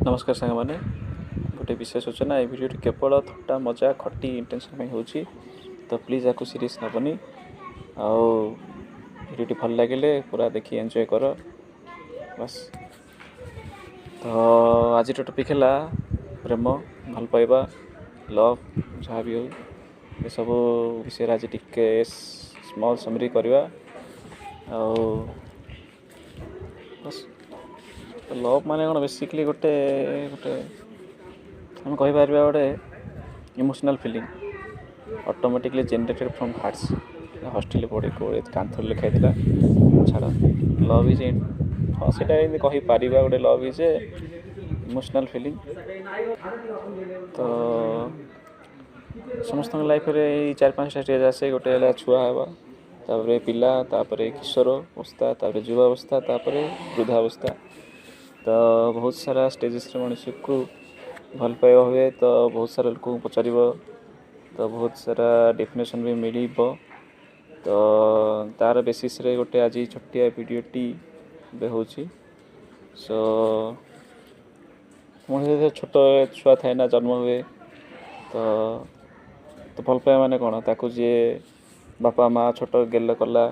नमस्कार सांग मैंने गोटे विशेष सूचना ये भिडियो केवल थट्टा मजा खटी इंटेंशन हो तो प्लीज आपको सीरीयस नबनी भिडियो भल लगे पूरा देखी एंजॉय कर बस। तो आज टॉपिक है प्रेम भल पाइबा लव जहाँ भी हो ये सब विषय आज टिके स्मॉल समरी करवा बस। लव माने कौन बेसिकली गोटे गोटे आम कहीपर गोटे emotional feeling automatically generated from hearts hostel पढ़े कोड़े कांथर लिखाई छाड़ लव इज हाँ से कहीपर गोटे love is a emotional feeling. तो समस्त लाइफ में 4-5टा स्टेज आसे गोटे छुआ हवा तापर पिला तापर किशोर अवस्था तापर युवावस्था तापर वृद्धावस्था। तो बहुत सारा स्टेजेस मनुष्य को भल पाइबा हुए तो बहुत सारा लोक पचार तो बहुत सारा डेफिनेशन भी मिल तो तार बेसिस रे गोटे आज छोटिया वीडियोटी हो सो मनुष्य छोट छुआ थाए ना जन्म हुए तो भल पाइबा माने कौन ताकू जी बापा माँ छोट गेल कला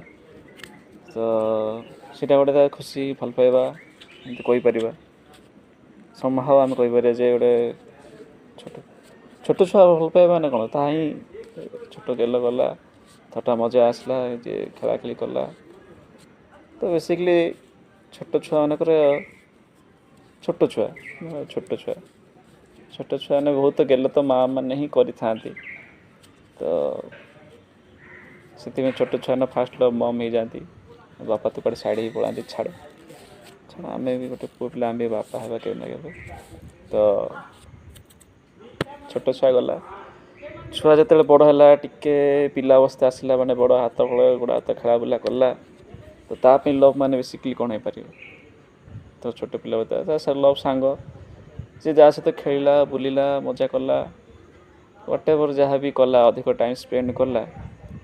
तो सीटा गोटे खुशी भल पाइबा कहीपर समहाव आम कहीपर जे गोटे छोट छोट छुआ भल पाइबा माने कौन ता ही छोट गेल गला थटा मजा आसला जे खेलाखेली कला। तो बेसिकली छोट छुआ मानक छोट छुआ ने बहुत गेल तो माँ मैंने ही करी तो से छोट छुआ ना फास्ट लव मम हो जाती बापा तो कड़े साइड ही पड़ाती छाड़ आम भी गोटे पुआ पिला आम भी बापा है के तो छोट छुआ गला छुआ जो बड़ है टिके पिला अवस्था आसला माने बड़ हाथ फल गोड़ हाथ खेला बुला कला तो तापी लव माने बेसिकली कौन हो पार तो छोट पिला बता लव सांग से जहाँ सहित खेलला बुलिला मजा कला व्हाट एवर जहाँ भी कला अधिक टाइम स्पेंड कला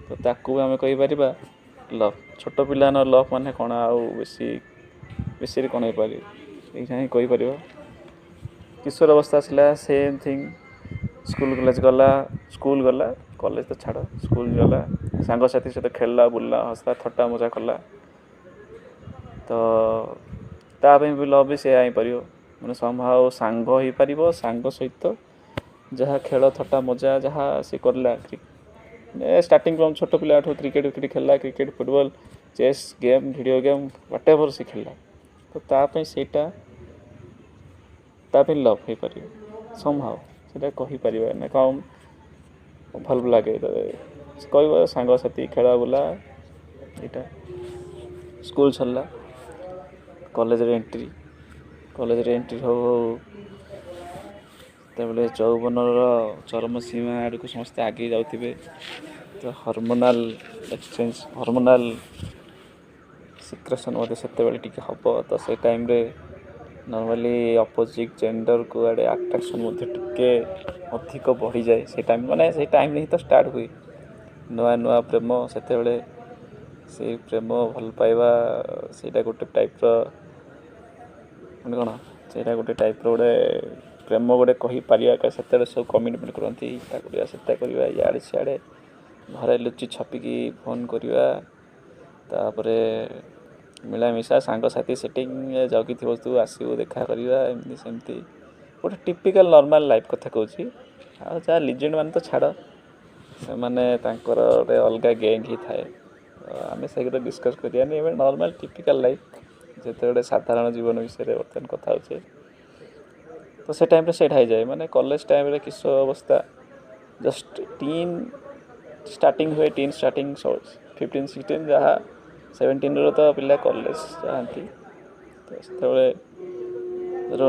तो ताकू आम कहीपर लव छोट पिला लव माने कौन आउ बेसी कौन हो पार ही कहीपर। किशोर अवस्था आसला सेम थिंग स्कूल गला कॉलेज तो छाड़ स्कूल गला सांगसाथी सहित खेलला बुलला हंसला थट्टा मजा कला तो ताप भी लव भी से पार मैंने संभाव सांग हो पार सांग सहित जहाँ खेल थट्टा मजा जहाँ सी करला स्टार्टिंग फ्रॉम छोट पिला क्रिकेट खेलला cricket football chess game video game whatever से खेलला तो ताप सेटा लव हो पार संभाव से कहीपर ना कम भल लगे कह सांग साथी खेला बुला यहाँ स्कूल सरला कॉलेज एंट्री हो तबले चौवन चरम सीमा आड़ को समस्ते आगे जाऊे तो हार्मोनाल एक्सचेंज हार्मोनाल सिक्रेशन से टी हम तो से टाइम रे नॉर्मली अपोजिट जेंडर को आड़े अट्रैक्शन टिके अधिक बढ़ी जाए से टाइम माने से टाइम ही तो स्टार्ट हुए नुआ नुआ प्रेम से प्रेम भल पाइबा से गोटे टाइप कौन से गोटे टाइप गोटे प्रेम गोटे कहीपर से सब कमिटमेंट करती से करवा इे सियाड़े घरे लुचि छपिकी फोन करवा तापर मिलामिशा सांगसाथी सेटिंग जगी थी तू आसू देखा करवा एमती सेमती गोटे टिपिकल नॉर्मल लाइफ कथा कहूँ आ लिजेंड मान तो छाड़ से मैंने गोटे अलग गैंग ही थाए आम से डिस्कस करानी नॉर्मल टिपिकल लाइफ जो गोटे साधारण जीवन विषय बर्तमान कथा हो तो से टाइम सेट हो जाए माने कॉलेज टाइम किशोर अवस्था जस्ट टीन स्टार्टिंग हुए टीन स्टार्टिंग 15-16 जहाँ 17 तो पिला कॉलेज जाती तो से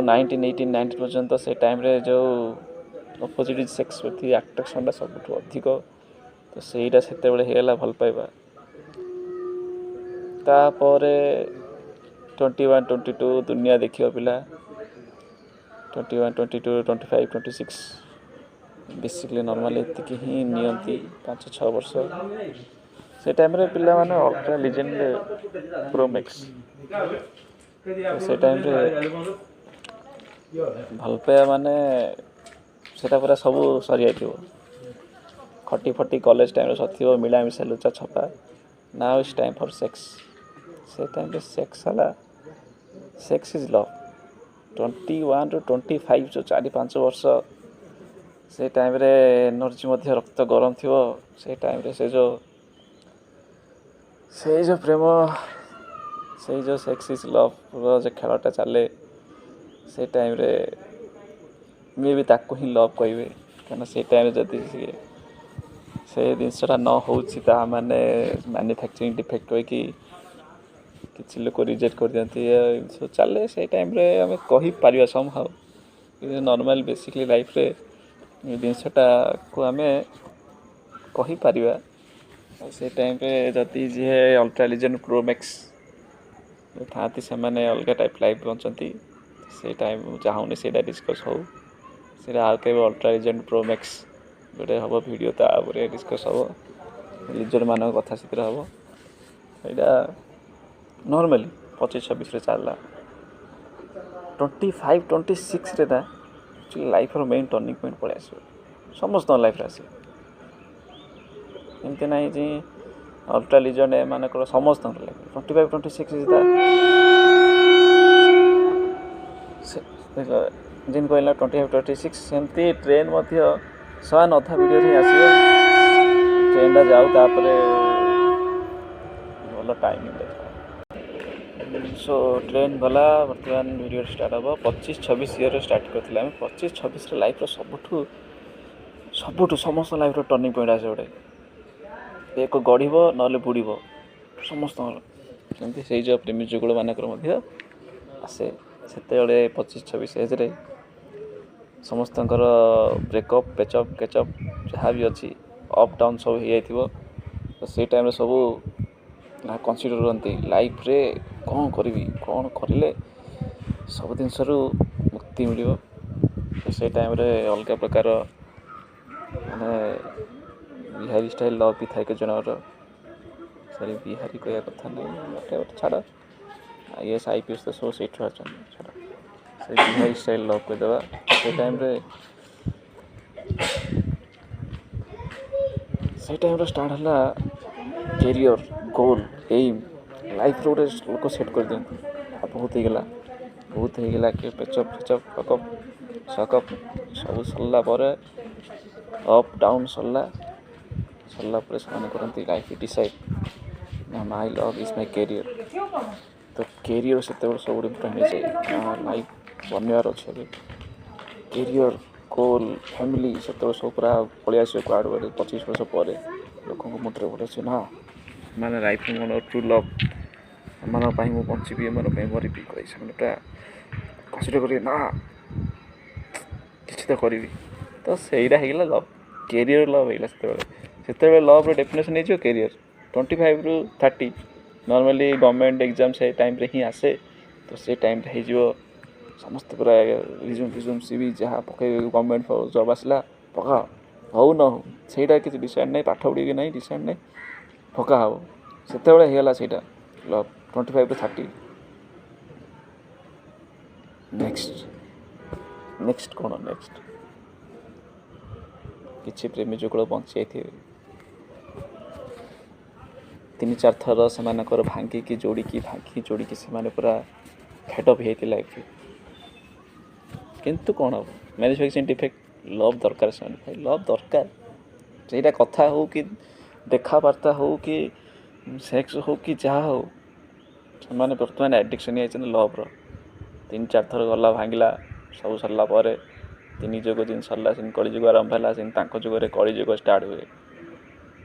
19-18-19 पर्यंत से टाइम रे जो अपोजिट सेक्स प्रति अट्रैक्शन सब अधिक तो सहीटा से भल पाइबा तापर 21-22 दुनिया देखियो पिला 21-22-25-26 बेसिकली नॉर्मली एतिक ही नियंती 5-6 वर्ष से टाइम रे पिला माने अल्ट्रा लिजेंड प्रो मैक्स से टाइम रे ଭଲ ପାଇବା ମାନେ ସେଇଟା ପୁରା ସବୁ ସରିଯାଇଥିବ। ଖଟି ଫଟି କଲେଜ ଟାଇମ୍ରେ ସରିଥିବ, ମିଳାମିଶା ଲୁଚା ଛପା। Now it's time for sex. ସେ ଟାଇମ୍ରେ ସେକ୍ସ ହେଲା, ସେକ୍ସ ଇଜ୍ ଲଭ୍। 21ରୁ 25 ଯେଉଁ 4-5 ବର୍ଷ, ସେ ଟାଇମ୍ରେ ଏନର୍ଜି ମଧ୍ୟ ରକ୍ତ ଗରମ ଥିବ। ସେ ଟାଇମ୍ରେ ସେ ଯେଉଁ ପ୍ରେମ, ସେଇ ଯେଉଁ ସେକ୍ସ ଇଜ୍ ଲଭ୍ର ଯେ ଖେଳଟା ଚାଲେ, ସେ ଟାଇମ୍ରେ ମେ ବି ତାକୁ ହିଁ ଲଭ୍ କହିବେ। କାରଣ ସେ ଟାଇମ୍ରେ ଯଦି ସେ ଜିନିଷଟା ନ ହେଉଛି, ତାହା ମାନେ ମ୍ୟାନୁଫ୍ୟାକ୍ଚରିଂ ଡିଫେକ୍ଟ ହୋଇକି କିଛି ଲୋକ ରିଜେକ୍ଟ କରିଦିଅନ୍ତି। ସବୁ ଚାଲେ ସେଇ ଟାଇମ୍ରେ ଆମେ କହିପାରିବା ସମହାଉ। କିନ୍ତୁ ନର୍ମାଲି ବେସିକଲି ଲାଇଫ୍ରେ ଏ ଜିନିଷଟାକୁ ଆମେ କହିପାରିବା। ଆଉ ସେ ଟାଇମ୍ରେ ଯଦି ଯିଏ ଅଲ୍ଟ୍ରା ଲିଜେଣ୍ଡ ପ୍ରୋମ୍ୟାକ୍ସ ଥାଆନ୍ତି, ସେମାନେ ଅଲଗା ଟାଇପ୍ ଲାଇଫ୍ ବଞ୍ଚନ୍ତି। ସେ ଟାଇମ୍ ମୁଁ ଚାହୁଁନି ସେଇଟା ଡିସ୍କସ୍ ହଉ। ସେଇଟା ଆଉ କେବେ ଅଲ୍ଟ୍ରା ଲିଜେଣ୍ଡ ପ୍ରୋମ୍ୟାକ୍ସ ଗୋଟେ ହେବ ଭିଡ଼ିଓ, ତା ଉପରେ ଡିସ୍କସ୍ ହେବ। ଲିଜେଣ୍ଡମାନଙ୍କ କଥା ସେଥିରେ ହେବ। ଏଇଟା ନର୍ମାଲି 25-26ରେ ଚାଲିଲା। 25-26ରେ ନା ଆକ୍ଚୁଆଲି ଲାଇଫ୍ର ମେନ୍ ଟର୍ଣ୍ଣିଂ ପଏଣ୍ଟ ପଳେଇ ଆସିବ। ସମସ୍ତଙ୍କ ଲାଇଫ୍ରେ ଆସିବ। ଏମିତି ନାହିଁ ଯେ ଅଲ୍ଟ୍ରା ଲିଜେଣ୍ଡ ଏମାନଙ୍କର, ସମସ୍ତଙ୍କର ଲାଇଫ୍ 25-26 ଯେମିତି କହିଲା 25-26, ସେମିତି ଟ୍ରେନ୍ ମଧ୍ୟ ସମାନ ଅଧା ଭିଡ଼ିଓରେ ହିଁ ଆସିବ। ଟ୍ରେନ୍ଟା ଯାଉ, ତାପରେ ଭଲ ଟାଇମିଂ ଦେଖ। ସୋ ଟ୍ରେନ୍ ଗଲା, ବର୍ତ୍ତମାନ ଭିଡ଼ିଓ ଷ୍ଟାର୍ଟ ହେବ। 25-26 ଇୟର୍ରେ ଷ୍ଟାର୍ଟ କରିଥିଲେ ଆମେ। 25-26ରେ ଲାଇଫ୍ର ସବୁଠୁ ସମସ୍ତ ଲାଇଫ୍ର ଟର୍ଣ୍ଣିଂ ପଏଣ୍ଟ ଆସେ ଗୋଟେ। ଏକ ଗଢ଼ିବ ନହେଲେ ବୁଡ଼ିବ ସମସ୍ତଙ୍କର। ସେମିତି ସେଇ ଯେଉଁ ପ୍ରେମୀ ଯୁଗଳମାନଙ୍କର ମଧ୍ୟ ଆସେ। ସେତେବେଳେ 25-26 ଏଜ୍ରେ ସମସ୍ତଙ୍କର ବ୍ରେକଅପ୍, ପେଚଅପ୍, କେଚଅପ୍ ଯାହା ବି ଅଛି, ଅପ୍ ଡାଉନ୍ ସବୁ ହେଇଯାଇଥିବ। ତ ସେଇ ଟାଇମ୍ରେ ସବୁ କନସିଡ଼ର୍ କରନ୍ତି ଲାଇଫ୍ରେ କ'ଣ କରିବି, କ'ଣ କରିଲେ ସବୁ ଜିନିଷରୁ ମୁକ୍ତି ମିଳିବ। ତ ସେଇ ଟାଇମ୍ରେ ଅଲଗା ପ୍ରକାର ମାନେ ବିହାରୀ ଷ୍ଟାଇଲ୍ ଲଭ୍ ବି ଥାଏ କେତେ ଜଣଙ୍କର। ସରି, ବିହାରୀ କହିବା କଥା ନାହିଁ, ଗୋଟେ ଛାଡ଼। IAS IPS ତ ସବୁ ସେଇଠୁ ଅଛନ୍ତି, ଛାଡ଼। ସେ ବିହାରୀ ଷ୍ଟାଇଲ୍ ଲଭ୍ କହିଦେବା। ସେ ଟାଇମ୍ରେ ଷ୍ଟାର୍ଟ ହେଲା କ୍ୟାରିୟର୍, ଗୋଲ୍, ଏଇମ୍, ଲାଇଫ୍ର ଗୋଟେ ଲୋକ ସେଟ୍ କରିଦିଅନ୍ତି। ଆଉ ବହୁତ ହେଇଗଲା କି ପେଚଅପ୍ ଫେଚଅପ୍, ସକଅପ୍ ସବୁ ସରିଲା ପରେ, ଅପ୍ ଡାଉନ୍ ସରିଲା ପରେ ସେମାନେ କରନ୍ତି ଲାଇଫ୍ ଡିସାଇଡ଼୍ ନା ମାଇ ଲଭ୍ ଇଜ୍ ମାଇ କ୍ୟାରିୟର୍। ତ କ୍ୟାରିୟର୍ ସେତେବେଳେ ସବୁଠୁ ଇମ୍ପୋର୍ଟାଣ୍ଟ ହେଇଯାଏ। ଲାଇଫ୍ ବନେଇବାର ଅଛି ଏବେ। କ୍ୟାରିୟର୍, ଗୋଲ୍, ଫ୍ୟାମିଲି ସେତେବେଳେ ସବୁ ପୁରା ପଳେଇ ଆସିବ କୁଆଡ଼ୁ ଗୋଟେ 25 ବର୍ଷ ପରେ। ଲୋକଙ୍କ ମୁଣ୍ଡରେ ପଳେଇ ଆସିବ ନା, ମାନେ ଲାଇଫ୍ ମୋର ଟ୍ରୁ ଲଭ୍, ଏମାନଙ୍କ ପାଇଁ ମୁଁ ବଞ୍ଚିବି, ଏମାନଙ୍କ ପାଇଁ ମରିବି କହି ସେମାନେ ପୁରା କନସିଡ଼ର୍ କରିବେ ନା କିଛି ତ କରିବି। ତ ସେଇଟା ହେଇଗଲା ଲଭ୍, କ୍ୟାରିୟର୍ ଲଭ୍ ହେଇଗଲା ସେତେବେଳେ ଲଭ୍ର ଡେଫିନେସନ୍ ହେଇଯିବ କ୍ୟାରିୟର୍। 25ରୁ 30 ନର୍ମାଲି ଗଭର୍ଣ୍ଣମେଣ୍ଟ ଏକ୍ଜାମ୍ ସେ ଟାଇମ୍ରେ ହିଁ ଆସେ। ତ ସେ ଟାଇମ୍ରେ ହେଇଯିବ ସମସ୍ତେ ପୁରା ରିଜ୍ୟୁମ୍ CV ଯାହା ପକାଇବେ, ଗଭର୍ଣ୍ଣମେଣ୍ଟ ଜବ୍ ଆସିଲା ପକା, ହଉ ନ ହଉ ସେଇଟା କିଛି ଡିସାଇଡ଼୍ ନାହିଁ, ପାଠ ପଢ଼ିକି ନାହିଁ ଡିସାଇଡ଼୍ ନାହିଁ, ପକା ହବ। ସେତେବେଳେ ହେଇଗଲା ସେଇଟା ଲଭ୍। 25ରୁ 30 ନେକ୍ସଟ କ'ଣ? କିଛି ପ୍ରେମୀ ଯୁଗଳ ବଞ୍ଚି ଯାଇଥିବେ, 3-4 ଥର ସେମାନଙ୍କର ଭାଙ୍ଗିକି ଯୋଡ଼ିକି ସେମାନେ ପୁରା ଫେଡ଼ଅପ୍ ହେଇଥିଲା ଲାଇଫ୍ରେ। କିନ୍ତୁ କ'ଣ ହେବ, ମ୍ୟାନୁଫ୍ୟାକ୍ଚରିଂ ଡିଫେକ୍ଟ, ଲଭ୍ ଦରକାର। ସେମାନେ ଲଭ୍ ଦରକାର। ସେଇଟା କଥା ହେଉ କି ଦେଖାବାର୍ତ୍ତା ହେଉ କି ସେକ୍ସ ହେଉ କି ଯାହା ହେଉ, ସେମାନେ ବର୍ତ୍ତମାନ ଆଡ଼ିକ୍ସନ୍ ହେଇଯାଇଛନ୍ତି ଲଭ୍ର। 3-4 ଥର ଗଲା, ଭାଙ୍ଗିଲା, ସବୁ ସରିଲା ପରେ 3 ଯୁଗ ଯେମିତି ସରିଲା, ସେମିତି କଳିଯୁଗ ଆରମ୍ଭ ହେଲା। ସେମିତି ତାଙ୍କ ଯୁଗରେ କଳିଯୁଗ ଷ୍ଟାର୍ଟ ହୁଏ।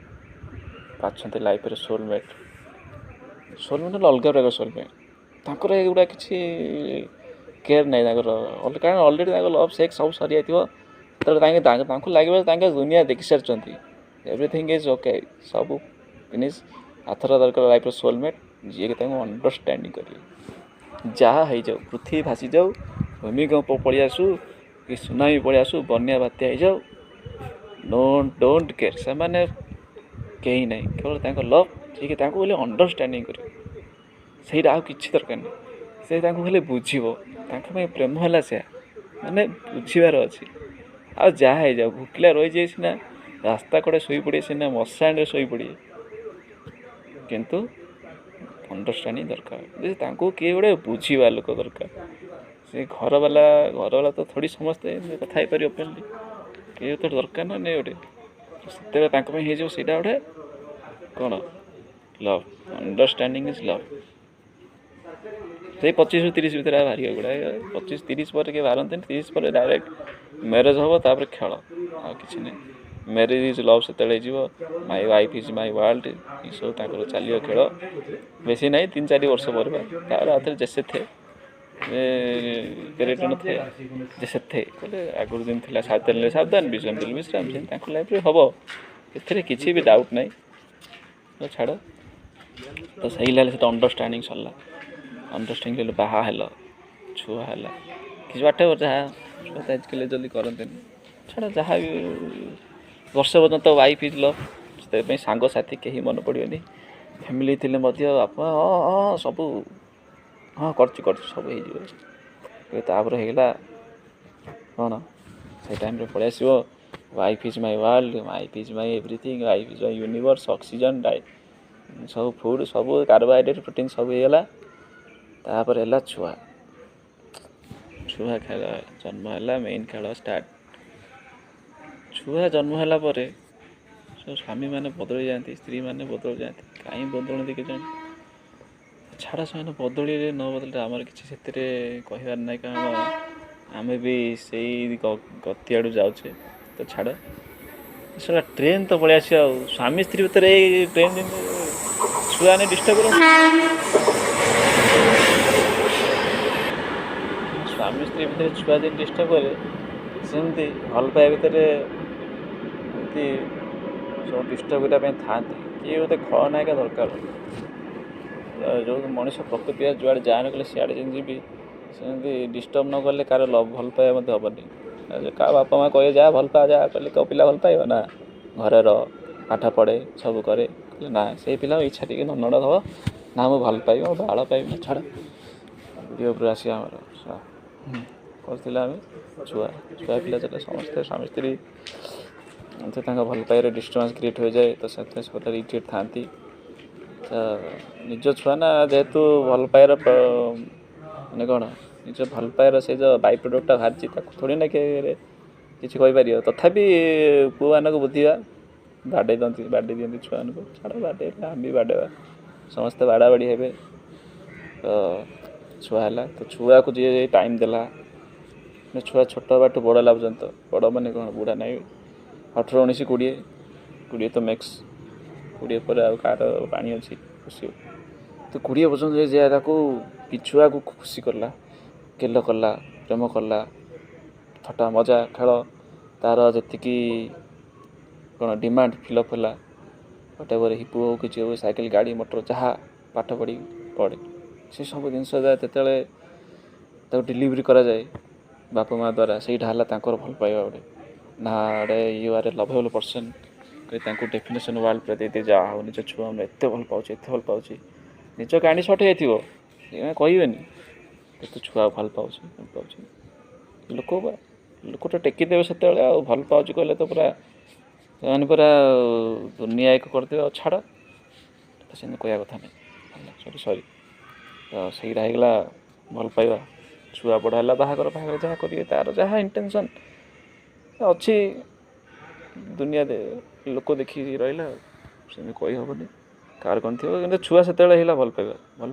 ପାଛନ୍ତି ଲାଇଫ୍ରେ ସୋଲମେଟ୍ ହେଲେ ଅଲଗା ପ୍ରକାର ସୋଲମେଟ୍। ତାଙ୍କର ଏଗୁଡ଼ା କିଛି କେୟାର ନାହିଁ ତାଙ୍କର, କାରଣ ଅଲରେଡ଼ି ତାଙ୍କ ଲଭ୍ ସେକ୍ସ ସବୁ ସରିଯାଇଥିବ। ଯେତେବେଳେ ତାଙ୍କୁ ଲାଗିବ ତାଙ୍କ ଦୁନିଆ ଦେଖିସାରିଛନ୍ତି, ଏଭ୍ରିଥିଙ୍ଗ ଇଜ୍ ଓକେ, ସବୁ ଫିନିଶ୍। ଆଥର ଦରକାର ଲାଇଫ୍ର ସୋଲମେଟ୍, ଯିଏକି ତାଙ୍କୁ ଅଣ୍ଡରଷ୍ଟାଣ୍ଡିଂ କରିବେ। ଯାହା ହେଇଯାଉ, ପୃଥିବୀ ଭାସିଯାଉ, ଭୂମିକମ୍ପ ପଳେଇ ଆସୁ କି ସୁନାମି ପଳେଇ ଆସୁ, ବନ୍ୟା ବାତ୍ୟା ହେଇଯାଉ, ଡୋଣ୍ଟ କେୟାର। ସେମାନେ କେହି ନାହିଁ, କେବଳ ତାଙ୍କ ଲଭ୍, ଯିଏକି ତାଙ୍କୁ ହେଲେ ଅଣ୍ଡରଷ୍ଟାଣ୍ଡିଂ କରିବ। ସେଇଟା ଆଉ କିଛି ଦରକାର ନାହିଁ। ସେ ତାଙ୍କୁ ହେଲେ ବୁଝିବ, ତାଙ୍କ ପାଇଁ ପ୍ରେମ ହେଲା ସେୟା। ମାନେ ବୁଝିବାର ଅଛି। ଆଉ ଯାହା ହେଇଯାଉ ଭୁକିଲା ରହିଯାଏ ସିନା, ରାସ୍ତା କଡ଼େ ଶୋଇପଡ଼ିଏ ସିନା, ମଶାଣିରେ ଶୋଇପଡ଼ିଏ, କିନ୍ତୁ ଅଣ୍ଡରଷ୍ଟାଣ୍ଡିଂ ଦରକାର। ଯେ ତାଙ୍କୁ କିଏ ଗୋଟେ ବୁଝିବା ଲୋକ ଦରକାର। ସେ ଘରବାଲା ତ ଥୋଡ଼ି ସମସ୍ତେ କଥା ହେଇପାରିବ ଓପେନଲି, କିଏ ତ ଦରକାର ନା ନାଇଁ ଗୋଟେ। ସେତେବେଳେ ତାଙ୍କ ପାଇଁ ହେଇଯିବ ସେଇଟା ଗୋଟେ କ'ଣ ଲଭ୍। Understanding is love. ସେଇ 25ରୁ 30 ଭିତରେ ବାହାରିବ ଏଗୁଡ଼ା। 25-30 ପରେ କିଏ ବାହାରନ୍ତିନି। 30 ପରେ ଡାଇରେକ୍ଟ ମ୍ୟାରେଜ୍ ହେବ, ତାପରେ ଖେଳ, ଆଉ କିଛି ନାହିଁ। ମ୍ୟାରେଜ୍ ଇଜ୍ ଲଭ୍ ସେତେବେଳେ ହେଇଯିବ। ମାଇ ୱାଇଫ୍ ଇଜ୍ ମାଇ ୱାର୍ଲଡ, ଏସବୁ ତାଙ୍କର ଚାଲିବ ଖେଳ। ବେଶୀ ନାହିଁ 3-4 ବର୍ଷ ପରେ ତାପରେ ଆଉଥରେ ଯେସେ ଥେ ପେରେଟନ ଥାଏ ଯେସେ ଥେ କହିଲେ ଆଗରୁ ଯେମିତି ଥିଲା ସାବଧାନ ବିଶ୍ରାମ ସେମିତି ତାଙ୍କ ଲାଇଫ୍ରେ ହେବ। ଏଥିରେ କିଛି ବି ଡାଉଟ୍ ନାହିଁ। ତ ଛାଡ଼, ତ ସେଇ ଲାଗି ସେଟା ଅଣ୍ଡରଷ୍ଟାଣ୍ଡିଂ ସରିଲା। ଅଣ୍ଡରଷ୍ଟାଣ୍ଡିଂ ହେଲେ ବାହା ହେଲ, ଛୁଆ ହେଲା, କିଛି ବାଟ ଯାହା ଛୁଆ ତ ଆଜିକାଲି ଜଲ୍ଦି କରନ୍ତିନି। ଛାଡ଼, ଯାହା ବି ବର୍ଷ ପର୍ଯ୍ୟନ୍ତ ୱାଇଫ୍ ଇଜ୍ ଲଭ୍। ସେଥିପାଇଁ ସାଙ୍ଗସାଥି କେହି ମନେ ପଡ଼ିବେନି। ଫ୍ୟାମିଲି ଥିଲେ ମଧ୍ୟ ବାପା ହଁ ସବୁ ହଁ କରୁଛି ସବୁ ହେଇଯିବ। ତାପରେ ହେଇଗଲା କ'ଣ, ସେଇ ଟାଇମ୍ରେ ପଳେଇ ଆସିବ wife is my world, wife is my everything, wife is my universe, oxygen, ସବୁ ଫୁଡ଼, ସବୁ କାର୍ବୋହାଇଡ୍ରେଟ୍, ପ୍ରୋଟିନ୍ ସବୁ ହେଇଗଲା। ତାପରେ ହେଲା ଛୁଆ ଖେଳ ଜନ୍ମ ହେଲା, ମେନ୍ ଖେଳ ଷ୍ଟାର୍ଟ। ଛୁଆ ଜନ୍ମ ହେଲା ପରେ ସବୁ ସ୍ୱାମୀମାନେ ବଦଳି ଯାଆନ୍ତି, ସ୍ତ୍ରୀମାନେ ବଦଳି ଯାଆନ୍ତି। କାହିଁ ବଦଳନ୍ତି କେଜାଣି? ଛାଡ଼, ସେମାନେ ବଦଳିଲେ ନ ବଦଳିଲେ ଆମର କିଛି ସେଥିରେ କହିବାର ନାହିଁ, କାରଣ ଆମେ ବି ସେଇ ଗତି ଆଡ଼ୁ ଯାଉଛେ। ତ ଛାଡ଼, ସେଟା ଟ୍ରେନ୍ ତ ପଳେଇ ଆସିବ। ଆଉ ସ୍ୱାମୀ ସ୍ତ୍ରୀ ଭିତରେ ଏଇ ଟ୍ରେନ୍ ଛୁଆ ନେଇ ଡିଷ୍ଟର୍ବ କରନ୍ତି। ସ୍ୱାମୀ ସ୍ତ୍ରୀ ଭିତରେ ଛୁଆ ଯେମିତି ଡିଷ୍ଟର୍ବ କରେ, ସେମିତି ଭଲ ପାଇବା ଭିତରେ ଏମିତି ସବୁ ଡିଷ୍ଟର୍ବ କରିବା ପାଇଁ ଥାଆନ୍ତି। କିଏ ଗୋଟେ ଖଳନାୟିକା ଦରକାର। ଯେଉଁ ମଣିଷ ପ୍ରକୃତି ଯୁଆଡ଼େ ଯାହା କଲେ ସିଆଡ଼େ ଯେମିତି ଯିବି, ସେମିତି ଡିଷ୍ଟର୍ବ ନ କଲେ କାହାର ଭଲ ପାଇବା ମଧ୍ୟ ହେବନି। କାହା ବାପା ମା' କହିବେ ଯାହା ଭଲ ପାଇବା, ଯାହା କଲେ କେଉଁ ପିଲା ଭଲ ପାଇବ ନା, ଘରେ ରହ, ପାଠ ପଢ଼େ, ସବୁ କରେ, ନା ସେଇ ପିଲା ଇଚ୍ଛା ଟିକେ ନନଡ଼ ହେବ, ନା ମୁଁ ଭଲ ପାଇବି, ମୁଁ ବାଳ ପାଇବି ନା। ଛାଡ଼, ଭିଡ଼ିଓ ଉପରେ ଆସିବା ଆମର କରିଥିଲା ଆମେ ଛୁଆ ପିଲା ଯେତେବେଳେ ସମସ୍ତେ ସ୍ୱାମୀ ସ୍ତ୍ରୀ ତାଙ୍କ ଭଲ ପାଇବାରେ ଡିଷ୍ଟର୍ବାନ୍ସ କ୍ରିଏଟ୍ ହୋଇଯାଏ। ତ ସେଥିପାଇଁ ସବୁ ଇରିଟେଟ୍ ଥାଆନ୍ତି। ନିଜ ଛୁଆ ନା, ଯେହେତୁ ଭଲ ପାଇବାର ମାନେ କ'ଣ, ନିଜ ଭଲ ପାଇବାର ସେ ଯେଉଁ ବାଇ ପ୍ରଡ଼କ୍ଟଟା ବାହାରିଛି, ତାକୁ ଥୋଡ଼ି ନା କିଛି କହିପାରିବ। ତଥାପି ପୁଅମାନଙ୍କୁ ବୁଦ୍ଧିବା, ବାଡ଼େଇ ଦିଅନ୍ତି ଛୁଆମାନଙ୍କୁ। ଛାଡ଼, ବାଡ଼େଇଲେ ଆମେ ବି ବାଡ଼େଇବା, ସମସ୍ତେ ବାଡ଼ାବାଡ଼ି ହେବେ। ତ ଛୁଆ ହେଲା, ତ ଛୁଆକୁ ଯିଏ ଟାଇମ୍ ଦେଲା, ଛୁଆ ଛୋଟ ହେବାଠୁ ବଡ଼ ହେଲା ପର୍ଯ୍ୟନ୍ତ, ବଡ଼ ମାନେ କ'ଣ, ବୁଢ଼ା ନାହିଁ, 18, 19, 20 ତ ମ୍ୟାକ୍ସ। 20 ପରେ ଆଉ କାହାର ପାଣି ଅଛି ଖୁସି। ତ 20 ପର୍ଯ୍ୟନ୍ତ ଯେ ତାକୁ ଛୁଆକୁ ଖୁସି କଲା, ଗେଲ କଲା, ପ୍ରେମ କଲା, ଥଟ୍ଟା ମଜା ଖେଳ, ତା'ର ଯେତିକି କ'ଣ ଡିମାଣ୍ଡ ଫିଲ୍ଅପ୍ ହେଲା, ହଟେବରେ ହିପୁ ହଉ, କିଛି ହଉ, ସାଇକେଲ, ଗାଡ଼ି ମଟର, ଯାହା ପାଠ ପଢ଼େ, ସେସବୁ ଜିନିଷ ଯେତେବେଳେ ତାକୁ ଡେଲିଭରି କରାଯାଏ ବାପା ମା' ଦ୍ୱାରା, ସେଇଟା ହେଲା ତାଙ୍କର ଭଲ ପାଇବା ଗୋଟେ। ନା ଗୋଟେ you R A lovable person, ତାଙ୍କୁ ଡେଫିନେସନ୍ ୱାର୍ଲଡ ପୁରା ଦେଇଦିଏ। ଯାହା ହଉ, ନିଜ ଛୁଆ ମୁଁ ଏତେ ଭଲ ପାଉଛି। ନିଜ ଗାଣ୍ଡି ସଟ୍ ହେଇଥିବ, ସେମାନେ କହିବେନି ତୁ ଛୁଆ ଭଲ ପାଉଛି। ଲୋକଟା ଟେକିଦେବେ ସେତେବେଳେ। ଆଉ ଭଲ ପାଉଛି କହିଲେ ତ ପୁରା ସେମାନେ ପୁରା ଦୁନିଆ ଏକ କରିଦେବେ। ଆଉ ଛାଡ଼, ସେମିତି କହିବା କଥା ନାହିଁ। ସରି। ତ ସେଇଟା ହେଇଗଲା ଭଲ ପାଇବା। ଛୁଆ ବଡ଼ ହେଲା, ବାହାଘର ଯାହା କରିବେ, ତା'ର ଯାହା ଇଣ୍ଟେନସନ୍ ଅଛି ଦୁନିଆରେ, ଲୋକ ଦେଖିକି ରହିଲା। ସେମିତି କହିହେବନି କାହାର କ'ଣ ଥିବ। କିନ୍ତୁ ଛୁଆ ସେତେବେଳେ ହେଇଲା ଭଲ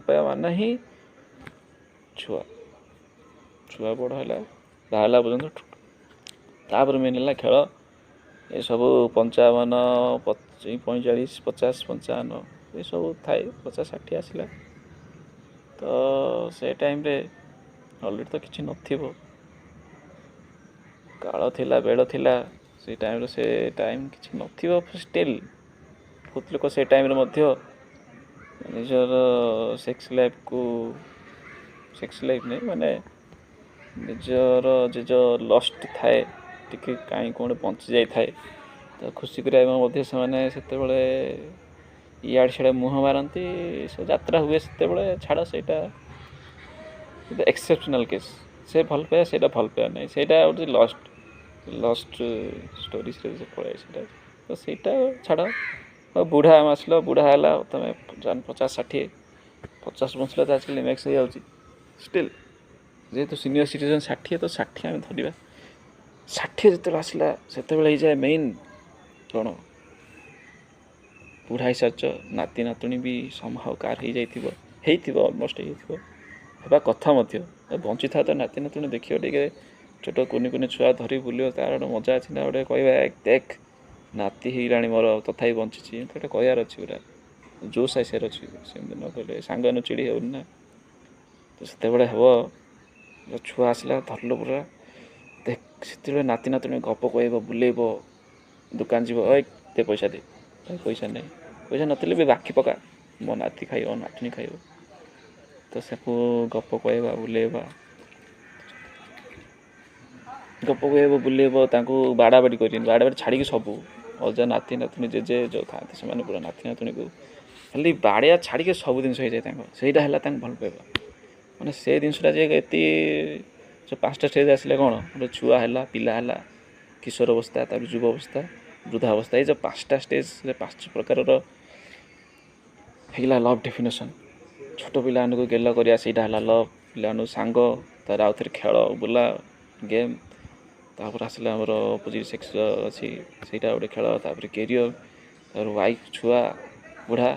ପାଇବା ମାନେ ହିଁ ଛୁଆ ବଡ଼ ହେଲା, ବାହା ହେଲା ପର୍ଯ୍ୟନ୍ତ। ତାପରେ ମେନ୍ ହେଲା ଖେଳ। ଏସବୁ 55, 45, 50, 55 ଏସବୁ ଥାଏ। 50, 60 ଆସିଲା ତ ସେ ଟାଇମ୍ରେ ଅଲରେଡ଼ି ତ କିଛି ନଥିବ, କାଳ ଥିଲା, ବେଳ ଥିଲା। ସେ ଟାଇମ୍ କିଛି ନଥିବ। ଷ୍ଟିଲ୍ ବହୁତ ଲୋକ ସେ ଟାଇମ୍ରେ ମଧ୍ୟ ନିଜର ସେକ୍ସ ଲାଇଫ୍ ନାହିଁ, ମାନେ ନିଜର ଯେଉଁ ଲଷ୍ଟ ଥାଏ, ଟିକେ କାହିଁ କ'ଣ ବଞ୍ଚି ଯାଇଥାଏ, ତ ଖୁସି କରିବା ମଧ୍ୟ ସେମାନେ ସେତେବେଳେ ଇଆଡ଼େ ସିଆଡ଼େ ମୁହଁ ମାରନ୍ତି। ସବୁ ଯାତ୍ରା ହୁଏ ସେତେବେଳେ। ଛାଡ଼, ସେଇଟା ଏକ୍ସେପସନାଲ୍ କେସ୍। ସେ ଭଲ ପାଇବା ସେଇଟା ଭଲ ପାଇବା ନାହିଁ, ସେଇଟା ଗୋଟେ ଲଷ୍ଟ ଷ୍ଟୋରିଜରେ ସେ ପଳାଏ ସେଇଟା। ତ ସେଇଟା ଛାଡ଼। ଆଉ ବୁଢ଼ା ଆସିଲ, ବୁଢ଼ା ହେଲା, ତୁମେ 50-60 50 ବଞ୍ଚିଲା ତ ଆଜିକାଲି ମ୍ୟାକ୍ସ ହେଇଯାଉଛି। ଷ୍ଟିଲ୍ ଯେହେତୁ ସିନିୟର ସିଟିଜେନ୍ 60, ତ 60 ଆମେ ଧରିବା। 60 ଯେତେବେଳେ ଆସିଲା ସେତେବେଳେ ହେଇଯାଏ ମେନ୍ କ'ଣ, ବୁଢ଼ା ହେଇସାରିଛ, ନାତି ନାତୁଣୀ ବି ସମ୍ଭବ କାହାର ହେଇଥିବ ଅଲମୋଷ୍ଟ ହେଇଥିବ, ହେବା କଥା ମଧ୍ୟ। ବଞ୍ଚିଥାଏ ତ ନାତି ନାତୁଣୀ ଦେଖିବ ଟିକେ, ଛୋଟ କୁନି କୁନି ଛୁଆ ଧରି ବୁଲିବ, ତା'ର ଗୋଟେ ମଜା ଅଛି ନା, ଗୋଟେ କହିବା ଦେଖ ନାତି ହେଇଗଲାଣି ମୋର ତଥାପି ବଞ୍ଚିଛି, ତ ଗୋଟେ କହିବାର ଅଛି, ପୁରା ଜୋସ୍ ଆସିବାର ଅଛି। ସେମିତି ନ କହିଲେ ସାଙ୍ଗମାନେ ଚିଡ଼ି ହେଉନି ନା। ତ ସେତେବେଳେ ହେବ ଛୁଆ ଆସିଲା ଧରିଲ ପୁରା, ଦେଖ ସେତେବେଳେ ନାତି ନାତୁଣୀ ଗପ କହିବ, ବୁଲେଇବ, ଦୋକାନ ଯିବ, ଦେ ପଇସା ଦେ, ପଇସା ନାହିଁ, ପଇସା ନଥିଲେ ବି ବାକି ପକା, ମୋ ନାତି ଖାଇବ, ନାତୁଣୀ ଖାଇବ। ତ ସେକୁ ଗପ କହିବା, ବୁଲେଇବା, ବୁଲେଇବ, ତାଙ୍କୁ ବାଡ଼ାବାଡ଼ି କରିବେନି, ବାଡ଼ାବାଡ଼ି ଛାଡ଼ିକି ସବୁ ଅଜା ନାତି ନାତୁଣୀ ଜେଜେ ଯେଉଁ ଥାଆନ୍ତି ସେମାନେ ପୁରା ନାତି ନାତୁଣୀକୁ ଖାଲି ବାଡ଼ିଆ ଛାଡ଼ିକି ସବୁ ଜିନିଷ ହେଇଯାଏ ତାଙ୍କ, ସେଇଟା ହେଲା ତାଙ୍କୁ ଭଲ ପାଇବା। ମାନେ ସେ ଜିନିଷଟା ଯେ ଏତି ଯେଉଁ 5ଟା ଷ୍ଟେଜ୍ ଆସିଲେ କ'ଣ, ଗୋଟେ ଛୁଆ ହେଲା, ପିଲା ହେଲା, କିଶୋର ଅବସ୍ଥା, ତାପରେ ଯୁବ ଅବସ୍ଥା, ବୃଦ୍ଧା ଅବସ୍ଥା, ଏଇ ଯେଉଁ 5ଟା ଷ୍ଟେଜ୍ରେ 5 ପ୍ରକାରର ହେଇଗଲା ଲଭ୍ ଡେଫିନେସନ୍। ଛୋଟ ପିଲାମାନଙ୍କୁ ଗେଲ କରିବା ସେଇଟା ହେଲା ଲଭ୍, ପିଲାମାନଙ୍କୁ ସାଙ୍ଗ, ତାର ଆଉଥରେ ଖେଳ ବୁଲା ଗେମ୍, ତାପରେ ଆସିଲା ଆମର ଅପୋଜିଟ୍ ସେକ୍ସ ଅଛି ସେଇଟା ଗୋଟେ ଖେଳ, ତାପରେ କେରିୟର, ତାପରେ ୱାଇଫ୍, ଛୁଆ, ବୁଢ଼ା।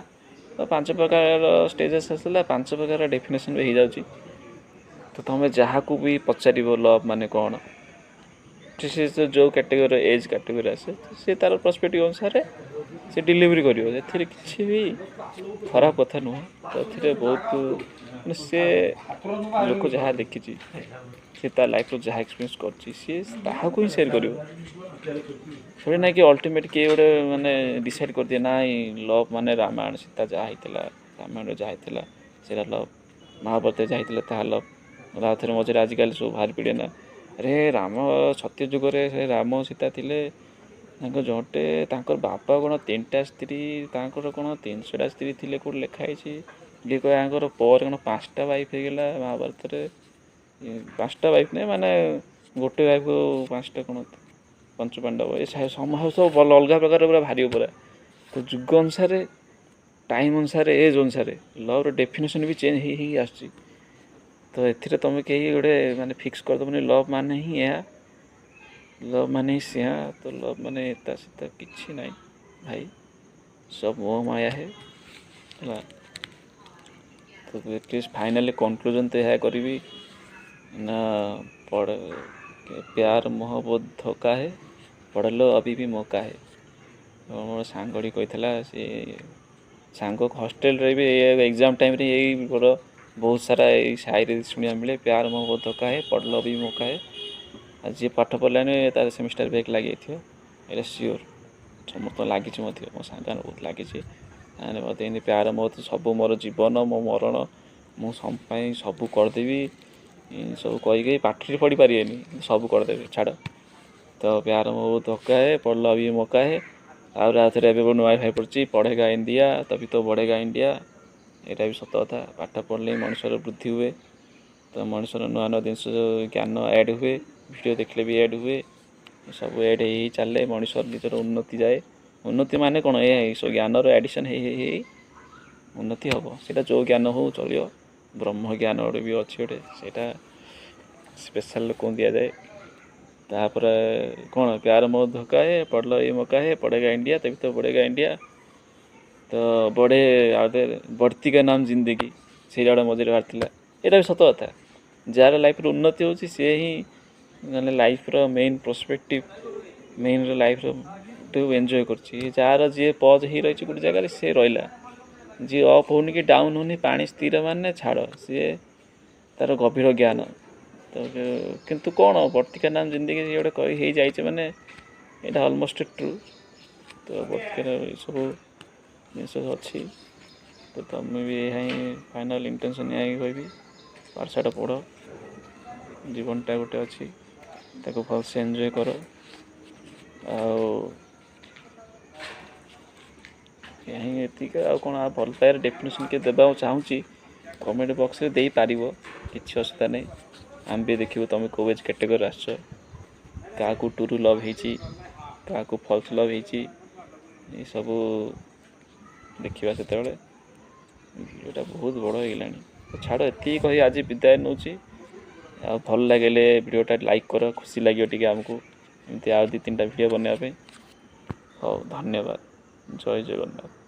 ତ 5 ପ୍ରକାର ଷ୍ଟେଜେସ୍ ଆସିଲା, 5 ପ୍ରକାର ଡେଫିନେସନ୍ ବି ହେଇଯାଉଛି। ତ ତୁମେ ଯାହାକୁ ବି ପଚାରିବ ଲଭ୍ ମାନେ କ'ଣ, ସେ ଯେଉଁ କ୍ୟାଟେଗୋରୀ ଏଜ୍ କ୍ୟାଟେଗୋରୀ ଆସେ ସେ ତା'ର ପର୍ସପେକ୍ଟିଭ୍ ଅନୁସାରେ ସେ ଡେଲିଭରି କରିବ। ଏଥିରେ କିଛି ବି ଖରାପ କଥା ନୁହଁ। ତ ଏଥିରେ ବହୁତ ମାନେ ସେ ଲୋକ ଯାହା ଦେଖିଛି, ସେ ତା ଲାଇଫ୍ରୁ ଯାହା ଏକ୍ସପିରିଏନ୍ସ କରିଛି, ସିଏ ତାହାକୁ ହିଁ ସେୟାର କରିବ। ଥୋଡ଼ି ନା କି ଅଲ୍ଟିମେଟ୍ କିଏ ଗୋଟେ ମାନେ ଡିସାଇଡ଼୍ କରିଦିଏ ନାଇଁ ଲଭ୍ ମାନେ ରାମାୟଣ ସୀତା ଯାହା ହେଇଥିଲା, ରାମାୟଣରେ ଯାହା ହେଇଥିଲା ସେଇଟା ଲଭ୍, ମହାଭାରତରେ ଯାହା ହେଇଥିଲା ତାହା ଲଭ୍। ଆଉଥରେ ମଝିରେ ଆଜିକାଲି ସବୁ ବାହାରି ପଡ଼ିବେ ନା, ଆରେ ରାମ ସତ୍ୟ ଯୁଗରେ ସେ ରାମ ସୀତା ଥିଲେ, ତାଙ୍କର ବାପା କ'ଣ 3ଟା ସ୍ତ୍ରୀ, ତାଙ୍କର କ'ଣ 300ଟା ସ୍ତ୍ରୀ ଥିଲେ, କେଉଁଠି ଲେଖା ହେଇଛି। ଯିଏ କହେ ତାଙ୍କର ପରେ କ'ଣ 5ଟା ୱାଇଫ୍ ହେଇଗଲା ମହାଭାରତରେ, 5ଟା ୱାଇଫ୍ ନାହିଁ ମାନେ ଗୋଟେ ୱାଇଫ୍କୁ 5ଟା କ'ଣ ପଞ୍ଚପାଣ୍ଡବ, ଏ ସବୁ ଭଲ ଅଲଗା ପ୍ରକାର ପୁରା ଭାରିବ ପୁରା। ତ ଯୁଗ ଅନୁସାରେ, ଟାଇମ୍ ଅନୁସାରେ, ଏଜ୍ ଅନୁସାରେ ଲଭ୍ର ଡେଫିନେସନ୍ ବି ଚେଞ୍ଜ ହେଇ ଆସୁଛି। ତ ଏଥିରେ ତୁମେ କେହି ଗୋଟେ ମାନେ ଫିକ୍ସ କରିଦେବନି ଲଭ୍ ମାନେ ହିଁ ଏହା, ଲଭ୍ ମାନେ ହିଁ ସେୟା। ତ ଲଭ୍ ମାନେ ଏତା ସେତା କିଛି ନାହିଁ ଭାଇ, ସବୁ ମୋହ ମାୟା ହେଲା। ତ ଏଟଲିଷ୍ଟ ଫାଇନାଲି କନକ୍ଲୁଜନ୍ ତ ଏହା କରିବି ନା, ପ୍ୟାର ମୋହବ୍ବତ ଧୋକା ହେ, ପଢ଼ଲୋ ଅଭି ବି ମୌକା ହେ। ମୋର ସାଙ୍ଗଟି କହିଥିଲା, ସେ ସାଙ୍ଗ ହଷ୍ଟେଲରେ ବି ଏକ୍ଜାମ୍ ଟାଇମ୍ରେ ଏଇ ବହୁତ ସାରା ଏଇ ସାଇରୀ ଶୁଣିବାକୁ ମିଳେ, ପ୍ୟାର ମୋହବ୍ବତ ଧୋକା ହେ, ପଢ଼ଲୋ ଅଭି ବି ମୌକା ହେ। ଆଉ ଯିଏ ପାଠ ପଢ଼ିଲାନି ତାର ସେମିଷ୍ଟାର ବ୍ୟାକ୍ ଲାଗିଯାଇଥିବ, ଏଇଟା ସିଓର। ସମସ୍ତଙ୍କୁ ଲାଗିଛି ମଧ୍ୟ, ମୋ ସାଙ୍ଗମାନେ ବହୁତ ଲାଗିଛି। ମୋତେ ଏମିତି ପ୍ୟାର ମୋହବ୍ବତ ସବୁ ମୋର ଜୀବନ, ମୋ ମରଣ, ମୁଁ ପାଇଁ ସବୁ କରିଦେବି, ସବୁ କହିକି ପାଠରେ ପଢ଼ିପାରିବେନି, ସବୁ କରିଦେବେ ଛାଡ଼। ତ ପ୍ୟାର ମୋହବ୍ବତ ଧୋକା ହେ, ପଢ଼ଲୋ ଅଭି ବି ମୌକା ହେ। ଆଉଥରେ ଏବେ ନୂଆ ଭାଇ ପଡ଼ୁଛି, ପଢ଼େଗା ଇଣ୍ଡିଆ ତବି ତ ବଢ଼େଗା ଇଣ୍ଡିଆ। ଏଇଟା ବି ସତ କଥା, ପାଠ ପଢ଼ିଲେ ହିଁ ମଣିଷର ବୃଦ୍ଧି ହୁଏ। ତ ମଣିଷର ନୂଆ ନୂଆ ଜିନିଷ ଜ୍ଞାନ ଆଡ଼୍ ହୁଏ, ଭିଡ଼ିଓ ଦେଖିଲେ ବି ଆଡ଼୍ ହୁଏ, ସବୁ ଆଡ଼୍ ହେଇ ଚାଲେ, ମଣିଷର ନିଜର ଉନ୍ନତି ଯାଏ। ଉନ୍ନତି ମାନେ କ'ଣ, ସବୁ ଜ୍ଞାନର ଆଡ଼ିସନ୍ ହେଇ ଉନ୍ନତି ହେବ। ସେଇଟା ଯେଉଁ ଜ୍ଞାନ ହେଉ ଚଳିବ। ବ୍ରହ୍ମ ଜ୍ଞାନ ଗୋଟେ ବି ଅଛି ଗୋଟେ, ସେଇଟା ସ୍ପେଶାଲ୍ ଲୋକଙ୍କୁ ଦିଆଯାଏ। ତାପରେ କ'ଣ, ପ୍ୟାର ମୋହବ୍ବତ ଧୋକା ହେ, ପଢ଼ଲୋ ଅଭି ମୌକା ହେ, ପଢ଼େଗା ଇଣ୍ଡିଆ ତବି ତ ବଢ଼େଗା ଇଣ୍ଡିଆ। ତ ବଢ଼ତି କା ନାମ ଜିନ୍ଦଗୀ, ସେଇଟା ଗୋଟେ ମଝିରେ ବାହାରିଥିଲା। ଏଇଟା ବି ସତ କଥା, ଯାହାର ଲାଇଫ୍ର ଉନ୍ନତି ହେଉଛି ସିଏ ହିଁ ମାନେ ଲାଇଫ୍ର ମେନ୍ ପର୍ସପେକ୍ଟିଭ୍, ଲାଇଫ୍ର ଏନ୍ଜୟ କରୁଛି। ଯାହାର ଯିଏ ପଜ୍ ହେଇ ରହିଛି ଗୋଟେ ଜାଗାରେ ସିଏ ରହିଲା, ଯିଏ ଅପ୍ ହେଉନି କି ଡାଉନ୍ ହେଉନି, ପାଣି ସ୍ଥିର ମାନେ ଛାଡ଼, ସିଏ ତା'ର ଗଭୀର ଜ୍ଞାନ। ତ କିନ୍ତୁ କ'ଣ, ବର୍ତ୍ତିକା ନାମ ଜିନ୍ଦଗୀ ସିଏ ଗୋଟେ କହି ହେଇଯାଇଛି ମାନେ ଏଇଟା ଅଲମୋଷ୍ଟ ଟ୍ରୁ। ତ ବର୍ତ୍ତିକାର ଏସବୁ ଜିନିଷ ଅଛି। ତ ତୁମେ ବି ଏହା ହିଁ ଫାଇନାଲ୍ ଇଣ୍ଟେନସନ୍ ଏହା ହିଁ କହିବି, ପାଠଶାଠ ପଢ଼, ଜୀବନଟା ଗୋଟେ ଅଛି, ତାକୁ ଭଲସେ ଏନ୍ଜୟ କର। ଆଉ ଏହା ହିଁ ଏତିକି। ଆଉ କ'ଣ, ଆଉ ଭଲ ପାଇବାର ଡେଫିନେସନ୍ କିଏ ଦେବାକୁ ଚାହୁଁଛି କମେଣ୍ଟ ବକ୍ସରେ ଦେଇପାରିବ, କିଛି ଅସୁବିଧା ନାହିଁ। आम भी देखिए तुम कौ एज कैटेगरी आस क्या टूरू लव हो फल्स लव हो सब देखा से भिडियोटा बहुत बड़ होगा तो छाड़ एति कही आज विदाय नौ भल लगे भिडियोटा लाइक कर खुशी लगे टे आमको एमती आ 2-3टा भिडियो बनवाई हाँ धन्यवाद जय जगन्नाथ।